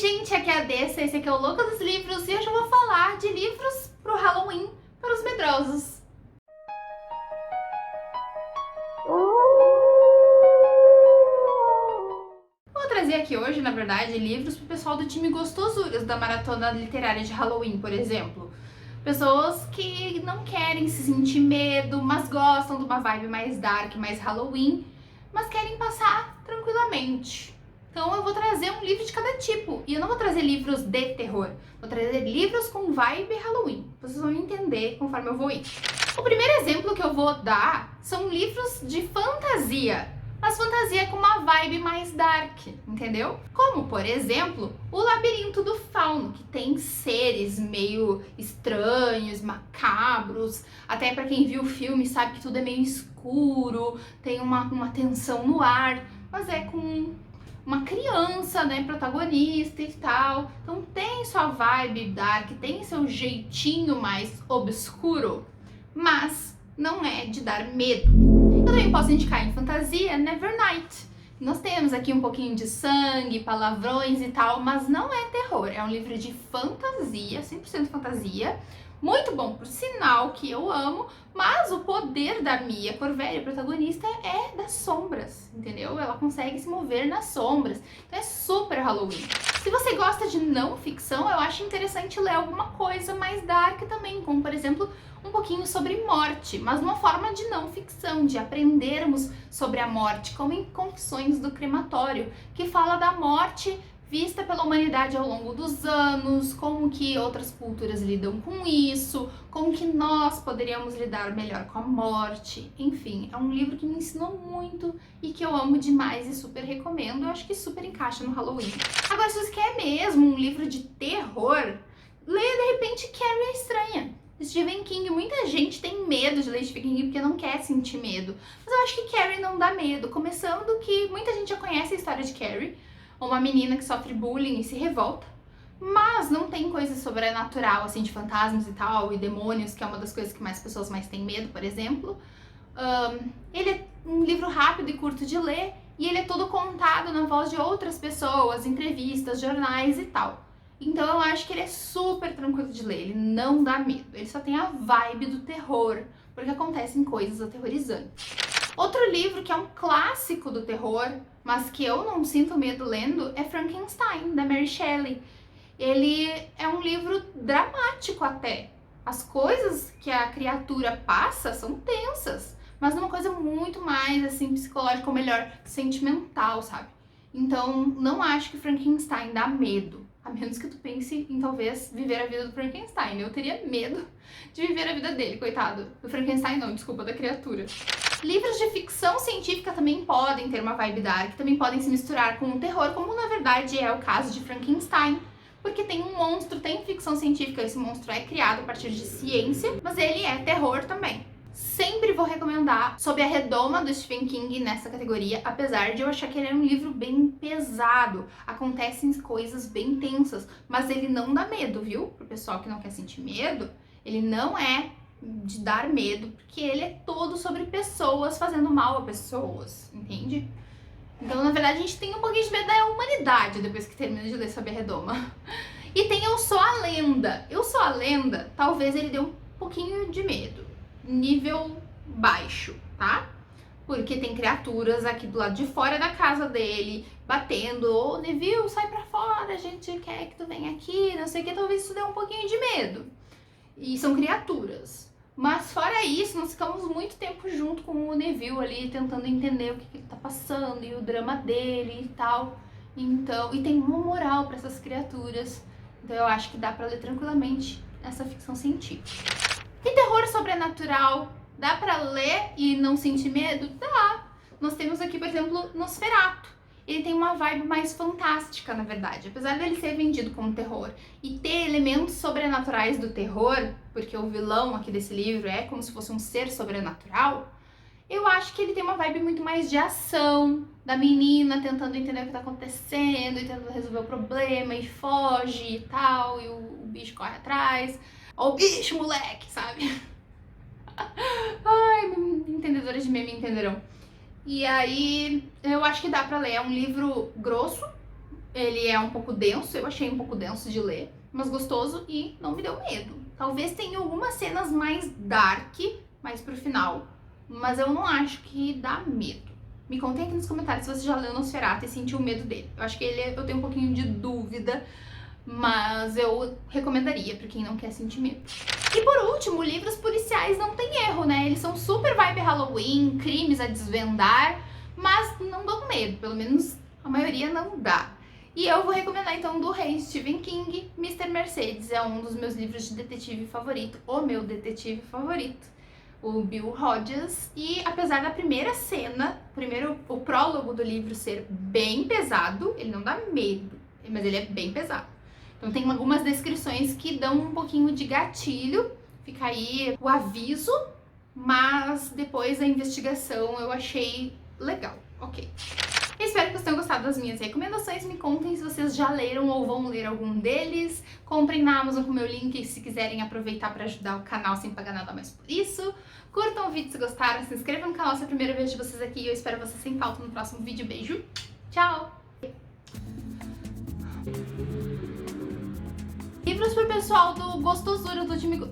gente, aqui é a Dessa, esse aqui é o Louca dos Livros e hoje eu vou falar de livros pro Halloween para os medrosos. Vou trazer aqui hoje, na verdade, livros pro pessoal do time Gostosuras, da Maratona Literária de Halloween, por exemplo. Pessoas que não querem se sentir medo, mas gostam de uma vibe mais dark, mais Halloween, mas querem passar tranquilamente. Então eu vou trazer um livro de cada tipo. E eu não vou trazer livros de terror. Vou trazer livros com vibe Halloween. Vocês vão entender conforme eu vou ir. O primeiro exemplo que eu vou dar são livros de fantasia. Mas fantasia com uma vibe mais dark, entendeu? Como, por exemplo, O Labirinto do Fauno, que tem seres meio estranhos, macabros. Até pra quem viu o filme sabe que tudo é meio escuro, tem uma tensão no ar, mas é com uma criança, né, protagonista e tal. Então tem sua vibe dark, tem seu jeitinho mais obscuro, mas não é de dar medo. Eu também posso indicar em fantasia Nevernight. Nós temos aqui um pouquinho de sangue, palavrões e tal, mas não é terror. É um livro de fantasia, 100% fantasia. Muito bom, por sinal, que eu amo, mas o poder da Mia Corvelli, a protagonista, é das sombras, entendeu? Ela consegue se mover nas sombras, então é super Halloween. Se você gosta de não ficção, eu acho interessante ler alguma coisa mais dark também, como por exemplo, um pouquinho sobre morte, mas numa forma de não ficção, de aprendermos sobre a morte, como em Confissões do Crematório, que fala da morte vista pela humanidade ao longo dos anos, como que outras culturas lidam com isso, como que nós poderíamos lidar melhor com a morte. Enfim, é um livro que me ensinou muito e que eu amo demais e super recomendo. Eu acho que super encaixa no Halloween. Agora, se você quer mesmo um livro de terror, leia de repente Carrie a Estranha. Stephen King, muita gente tem medo de ler Stephen King porque não quer sentir medo. Mas eu acho que Carrie não dá medo. Começando que muita gente já conhece a história de Carrie, uma menina que sofre bullying e se revolta, mas não tem coisa sobrenatural, assim, de fantasmas e tal, e demônios, que é uma das coisas que mais pessoas mais têm medo, por exemplo. Ele é um livro rápido e curto de ler, e ele é todo contado na voz de outras pessoas, entrevistas, jornais e tal. Então eu acho que ele é super tranquilo de ler, ele não dá medo, ele só tem a vibe do terror, porque acontecem coisas aterrorizantes. Outro livro que é um clássico do terror, mas que eu não sinto medo lendo, é Frankenstein, da Mary Shelley. Ele é um livro dramático até. As coisas que a criatura passa são tensas, mas numa coisa muito mais, assim, psicológica, ou melhor, sentimental, sabe? Então, não acho que Frankenstein dá medo. A menos que tu pense em talvez viver a vida do Frankenstein. Eu teria medo de viver a vida dele, coitado. Do Frankenstein não, desculpa, da criatura. Livros de ficção científica também podem ter uma vibe dark, também podem se misturar com o terror, como na verdade é o caso de Frankenstein. Porque tem um monstro, tem ficção científica, esse monstro é criado a partir de ciência, mas ele é terror também. Sempre vou recomendar Sob a Redoma, do Stephen King, nessa categoria, apesar de eu achar que ele é um livro bem pesado. Acontecem coisas bem tensas, mas ele não dá medo, viu? Pro pessoal que não quer sentir medo, ele não é de dar medo, porque ele é todo sobre pessoas fazendo mal a pessoas, entende? Então, na verdade, a gente tem um pouquinho de medo da humanidade depois que termina de ler Sob a Redoma. E tem Eu Sou a Lenda. Eu Sou a Lenda, talvez ele dê um pouquinho de medo. Nível baixo, tá? Porque tem criaturas aqui do lado de fora da casa dele, batendo. Ô, Neville, sai pra fora, a gente quer que tu venha aqui, não sei o que. Talvez isso dê um pouquinho de medo. E são criaturas. Mas fora isso, nós ficamos muito tempo junto com o Neville ali, tentando entender o que ele tá passando e o drama dele e tal. Então, e tem uma moral pra essas criaturas. Então eu acho que dá pra ler tranquilamente essa ficção científica. E terror sobrenatural, dá pra ler e não sentir medo? Dá. Nós temos aqui, por exemplo, Nosferatu. Ele tem uma vibe mais fantástica, na verdade. Apesar dele ser vendido como terror e ter elementos sobrenaturais do terror, porque o vilão aqui desse livro é como se fosse um ser sobrenatural, eu acho que ele tem uma vibe muito mais de ação, da menina tentando entender o que tá acontecendo e tentando resolver o problema e foge e tal, e o bicho corre atrás. Ó o bicho, moleque, sabe? Ai, entendedores de meme entenderão. E aí, eu acho que dá pra ler. É um livro grosso, Ele é um pouco denso, eu achei um pouco denso de ler, mas gostoso e não me deu medo. Talvez tenha algumas cenas mais dark, mais pro final, mas eu não acho que dá medo. Me contem aqui nos comentários se você já leu Nosferatu e sentiu medo dele. Eu acho que eu tenho um pouquinho de dúvida, mas eu recomendaria pra quem não quer sentir medo. E por último, livros policiais não tem erro, né? Eles são super vibe Halloween, crimes a desvendar, mas não dão medo, pelo menos a maioria não dá. E eu vou recomendar então do rei Stephen King, Mr. Mercedes, é um dos meus livros de detetive favorito, o meu detetive favorito, o Bill Hodges. E apesar da primeira cena, o prólogo do livro ser bem pesado, ele não dá medo, mas ele é bem pesado. Então tem algumas descrições que dão um pouquinho de gatilho, fica aí o aviso, mas depois a investigação eu achei legal, ok. Espero que vocês tenham gostado das minhas recomendações. Me contem se vocês já leram ou vão ler algum deles. Comprem na Amazon com o meu link se quiserem aproveitar para ajudar o canal sem pagar nada mais por isso. Curtam o vídeo se gostaram, se inscrevam no canal se é a primeira vez de vocês aqui e eu espero vocês sem falta no próximo vídeo. Beijo, tchau! Livros pro pessoal do Gostosura do time...